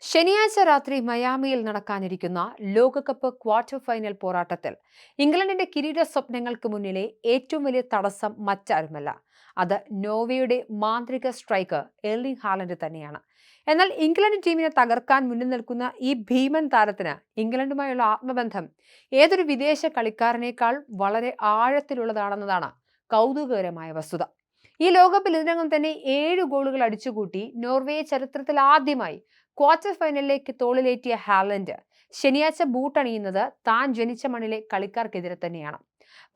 ശനിയാഴ്ച രാത്രി മയാമിയിൽ നടക്കാനിരിക്കുന്ന ലോകകപ്പ് ക്വാർട്ടർ ഫൈനൽ പോരാട്ടത്തിൽ ഇംഗ്ലണ്ടിന്റെ കിരീട സ്വപ്നങ്ങൾക്ക് മുന്നിലെ ഏറ്റവും വലിയ തടസ്സം മറ്റാരുമല്ല, അത് നോർവേയുടെ മാന്ത്രിക സ്ട്രൈക്കർ എർലിംഗ് ഹാലൻഡ് തന്നെയാണ്. എന്നാൽ ഇംഗ്ലണ്ട് ടീമിനെ തകർക്കാൻ മുന്നിൽ നിൽക്കുന്ന ഈ ഭീമൻ താരത്തിന് ഇംഗ്ലണ്ടുമായുള്ള ആത്മബന്ധം ഏതൊരു വിദേശ കളിക്കാരനേക്കാൾ വളരെ ആഴത്തിലുള്ളതാണെന്നതാണ് കൗതുകകരമായ വസ്തുത. ഈ ലോകകപ്പിൽ ഇതിനകം തന്നെ 7 ഗോളുകൾ അടിച്ചുകൂട്ടി നോർവേയെ ചരിത്രത്തിൽ ആദ്യമായി ക്വാർട്ടർ ഫൈനലിലേക്ക് തോളിലേറ്റിയ ഹാലൻഡ് ശനിയാഴ്ച ബൂട്ടണിയുന്നത് താൻ ജനിച്ച മണ്ണിലെ കളിക്കാർക്കെതിരെ തന്നെയാണ്.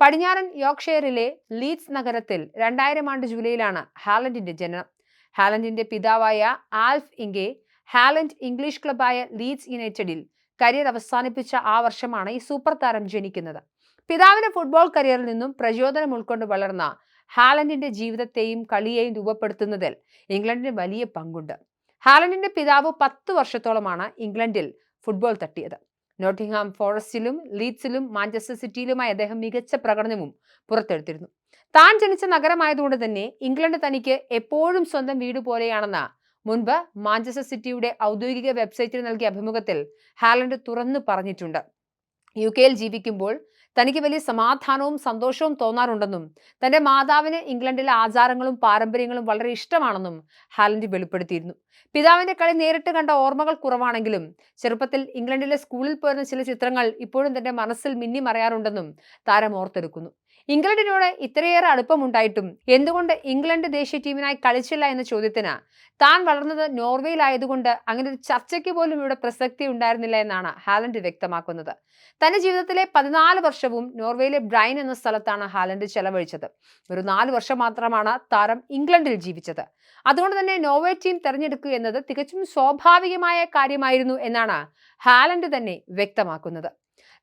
പടിഞ്ഞാറൻ യോർക്ക്ഷയറിലെ ലീഡ്സ് നഗരത്തിൽ 2000 ആണ്ട് ജൂലൈയിലാണ് ഹാലൻഡിന്റെ ജനനം. ഹാലൻഡിന്റെ പിതാവായ ആൽഫ് ഇംഗെ ഹാലൻഡ് ഇംഗ്ലീഷ് ക്ലബായ ലീഡ്സ് യുണൈറ്റഡിൽ കരിയർ അവസാനിപ്പിച്ച ആ വർഷമാണ് ഈ സൂപ്പർ താരം ജനിക്കുന്നത്. പിതാവിന്റെ ഫുട്ബോൾ കരിയറിൽ നിന്നും പ്രചോദനം ഉൾക്കൊണ്ട് വളർന്ന ഹാലൻഡിന്റെ ജീവിതത്തെയും കളിയെയും രൂപപ്പെടുത്തുന്നതിൽ ഇംഗ്ലണ്ടിന് വലിയ പങ്കുണ്ട്. ഹാലൻഡിന്റെ പിതാവ് 10 വർഷത്തോളമാണ് ഇംഗ്ലണ്ടിൽ ഫുട്ബോൾ തട്ടിയത്. നോട്ടിംഗ്ഹാം ഫോറസ്റ്റിലും ലീഡ്സിലും മാഞ്ചസ്റ്റർ സിറ്റിയിലുമായി അദ്ദേഹം മികച്ച പ്രകടനവും പുറത്തെടുത്തിരുന്നു. താൻ ജനിച്ച നഗരമായതുകൊണ്ട് തന്നെ ഇംഗ്ലണ്ട് തനിക്ക് എപ്പോഴും സ്വന്തം വീട് പോലെയാണെന്ന് മുൻപ് മാഞ്ചസ്റ്റർ സിറ്റിയുടെ ഔദ്യോഗിക വെബ്സൈറ്റിൽ നൽകിയ അഭിമുഖത്തിൽ ഹാലൻഡ് തുറന്നു പറഞ്ഞിട്ടുണ്ട്. UK-യിൽ ജീവിക്കുമ്പോൾ തനിക്ക് വലിയ സമാധാനവും സന്തോഷവും തോന്നാറുണ്ടെന്നും തന്റെ മാതാവിന് ഇംഗ്ലണ്ടിലെ ആചാരങ്ങളും പാരമ്പര്യങ്ങളും വളരെ ഇഷ്ടമാണെന്നും ഹാലൻഡ് വെളിപ്പെടുത്തിയിരുന്നു. പിതാവിന്റെ കളി നേരിട്ട് കണ്ട ഓർമ്മകൾ കുറവാണെങ്കിലും ചെറുപ്പത്തിൽ ഇംഗ്ലണ്ടിലെ സ്കൂളിൽ പോയിരുന്ന ചില ചിത്രങ്ങൾ ഇപ്പോഴും തന്റെ മനസ്സിൽ മിന്നി മറയാറുണ്ടെന്നും താരം ഓർത്തെടുക്കുന്നു. ഇംഗ്ലണ്ടിനോട് ഇത്രയേറെ അടുപ്പമുണ്ടായിട്ടും എന്തുകൊണ്ട് ഇംഗ്ലണ്ട് ദേശീയ ടീമിനായി കളിച്ചില്ല എന്ന ചോദ്യത്തിന് താൻ വളർന്നത് നോർവേയിലായതുകൊണ്ട് അങ്ങനെ ഒരു ചർച്ചയ്ക്ക് പോലും ഇവിടെ പ്രസക്തി ഉണ്ടായിരുന്നില്ല എന്നാണ് ഹാലൻഡ് വ്യക്തമാക്കുന്നത്. തന്റെ ജീവിതത്തിലെ 14 വർഷവും നോർവേയിലെ ബ്രൈൻ എന്ന സ്ഥലത്താണ് ഹാലൻഡ് ചെലവഴിച്ചത്. ഒരു 4 വർഷം മാത്രമാണ് താരം ഇംഗ്ലണ്ടിൽ ജീവിച്ചത്. അതുകൊണ്ട് തന്നെ നോർവേ ടീം തെരഞ്ഞെടുക്കുക എന്നത് തികച്ചും സ്വാഭാവികമായ കാര്യമായിരുന്നു എന്നാണ് ഹാലൻഡ് തന്നെ വ്യക്തമാക്കുന്നത്.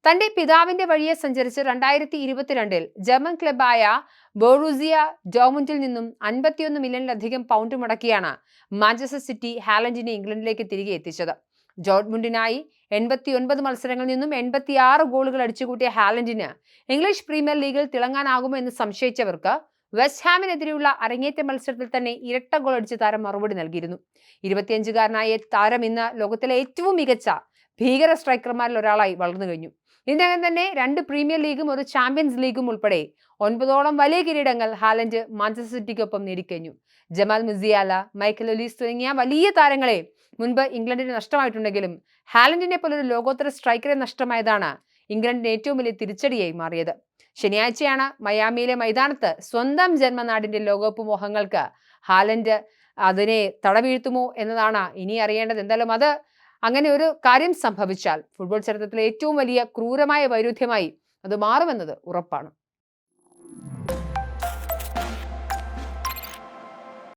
തന്റെ പിതാവിന്റെ വഴിയെ സഞ്ചരിച്ച് 2022-ൽ ജർമ്മൻ ക്ലബായ ബോറൂസിയ ഡോർട്ട്മുണ്ടിൽ നിന്നും 51 മില്യണിലധികം പൗണ്ട് മുടക്കിയാണ് മാഞ്ചസ്റ്റർ സിറ്റി ഹാലൻഡിനെ ഇംഗ്ലണ്ടിലേക്ക് തിരികെ എത്തിച്ചത്. ഡോർട്ട്മുണ്ടിനായി 89 മത്സരങ്ങളിൽ നിന്നും 86 ഗോളുകൾ അടിച്ചുകൂട്ടിയ ഹാലൻഡിന് ഇംഗ്ലീഷ് പ്രീമിയർ ലീഗിൽ തിളങ്ങാനാകുമോ എന്ന് സംശയിച്ചവർക്ക് വെസ്റ്റ് ഹാമിനെതിരെയുള്ള അരങ്ങേറ്റ മത്സരത്തിൽ തന്നെ ഇരട്ട ഗോൾ അടിച്ച് താരം മറുപടി നൽകിയിരുന്നു. 25-കാരനായ താരം ഇന്ന് ലോകത്തിലെ ഏറ്റവും മികച്ച ഭീകര സ്ട്രൈക്കർമാരിൽ ഒരാളായി വളർന്നു കഴിഞ്ഞു. ഇതിനകം തന്നെ 2 പ്രീമിയർ ലീഗും ഒരു ചാമ്പ്യൻസ് ലീഗും ഉൾപ്പെടെ 9ഓളം വലിയ കിരീടങ്ങൾ ഹാലൻഡ് മാഞ്ചസ്റ്റർ സിറ്റിക്കൊപ്പം നേടിക്കഴിഞ്ഞു. ജമാൽ മുസിയാല, മൈക്കൽ ഒലീസ് തുടങ്ങിയ വലിയ താരങ്ങളെ മുൻപ് ഇംഗ്ലണ്ടിന് നഷ്ടമായിട്ടുണ്ടെങ്കിലും ഹാലൻഡിനെ പോലൊരു ലോകോത്തര സ്ട്രൈക്കറെ നഷ്ടമായതാണ് ഇംഗ്ലണ്ടിന് ഏറ്റവും വലിയ തിരിച്ചടിയായി മാറിയത്. ശനിയാഴ്ചയാണ് മയാമിയിലെ മൈതാനത്ത് സ്വന്തം ജന്മനാടിന്റെ ലോകകപ്പ് മോഹങ്ങൾക്ക് ഹാലൻഡ് അതിനെ തടവീഴ്ത്തുമോ എന്നതാണ് ഇനി അറിയേണ്ടത്. എന്തായാലും അത് അങ്ങനെ ഒരു കാര്യം സംഭവിച്ചാൽ ഫുട്ബോൾ ചരിത്രത്തിലെ ഏറ്റവും വലിയ ക്രൂരമായ വൈരുദ്ധ്യമായി അത് മാറുമെന്നത് ഉറപ്പാണ്.